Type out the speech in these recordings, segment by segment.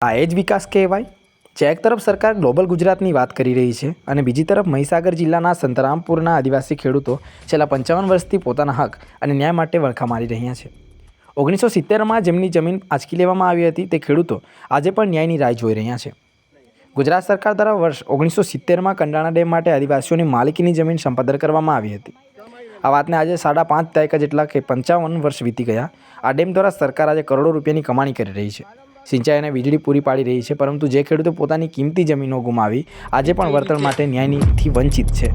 આ એ જ વિકાસ કહેવાય, જે એક તરફ સરકાર ગ્લોબલ ગુજરાતની વાત કરી રહી છે અને બીજી તરફ મહીસાગર જિલ્લાના સંતરામપુરના આદિવાસી ખેડૂતો છેલ્લા 55 વર્ષથી પોતાના હક અને ન્યાય માટે વલખા મારી રહ્યા છે। 1970માં જેમની જમીન આંચકી લેવામાં આવી હતી તે ખેડૂતો આજે પણ ન્યાયની રાહ જોઈ રહ્યા છે। ગુજરાત સરકાર દ્વારા વર્ષ 1970માં કંડાણા ડેમ માટે આદિવાસીઓની માલિકીની જમીન સંપાદન કરવામાં આવી હતી। આ વાતને આજે 5.5 દાયકા જેટલા કે 55 વર્ષ વીતી ગયા। આ ડેમ દ્વારા સરકાર આજે કરોડો રૂપિયાની કમાણી કરી રહી છે, સિંચાઈ અને વીજળી પૂરી પાડી રહી છે, પરંતુ જે ખેડૂતો પોતાની કિંમતી જમીનો ગુમાવી આજે પણ વળતર માટે ન્યાયથી વંચિત છે।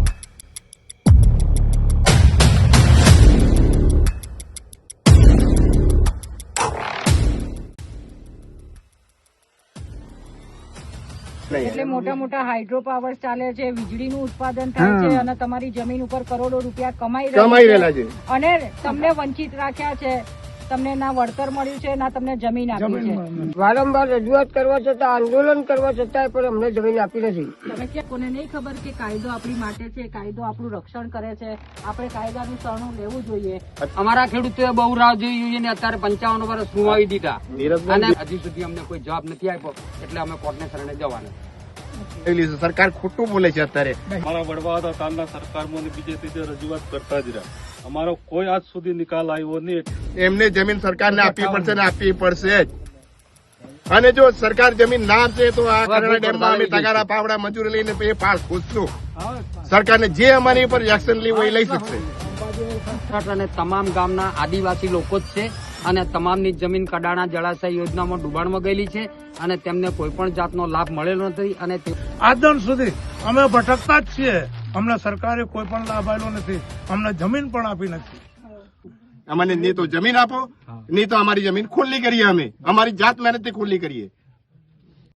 એટલે મોટા મોટા હાઇડ્રો પાવર ચાલે છે, વીજળીનું ઉત્પાદન થાય છે અને તમારી જમીન ઉપર કરોડો રૂપિયા કમાઈ રહેલા છે અને તમને વંચિત રાખ્યા છે। તમને ના વળતર મળ્યું છે, ના તમને જમીન આપી છે। વારંવાર રજૂઆત કરવા છતાં, આંદોલન કરવા છતાંય પણ અમને જમીન આપી નથી। તમે ક્યાં કોને નહીં ખબર કે કાયદો આપણી માટે છે, કાયદો આપણું રક્ષણ કરે છે, આપણે કાયદાનું શરણું લેવું જોઈએ। અમારા ખેડૂતોએ બહુ રાહ જોઈ અને અત્યારે 55 વર્ષ ગુમાવી દીધા અને હજી સુધી અમને કોઈ જવાબ નથી આપ્યો, એટલે અમે કોર્ટને શરણે જવાના। સરકાર ખોટું બોલે છે। અત્યારે અમારા વડવા હતા તાલના સરકારમાં બીજે ત્રીજે રજૂઆત કરતા જ રહ્યા, અમારો કોઈ આજ સુધી નિકાલ આવ્યો નહીં। એમને જમીન સરકારને આપવી પડશે ને આપવી પડશે જ। અને જો સરકાર જમીન ના આપશે તો આ કંડાણા ડેમમાં અમે તગારા પાવડા મજૂરી લઈને એ પાસ ખોદશું। સરકારને જે અમારી ઉપર એક્શન લેવું એ લઈ શકશે। અને તમામ ગામના આદિવાસી લોકો જ છે અને તમામની જમીન કડાણા જળાશય યોજનામાં ડૂબાણમાં ગયેલી છે અને તેમને કોઈ પણ જાતનો લાભ મળેલો નથી અને આજદન સુધી અમે ભટકતા જ છીએ। અમને સરકારે કોઈ પણ લાભ આપ્યો નથી, અમને જમીન પણ આપી નથી। અમને નહીં તો જમીન આપો, નહીં તો અમારી જમીન ખુલ્લી કરીએ, અમે અમારી જાત મહેનતથી ખુલ્લી કરીએ।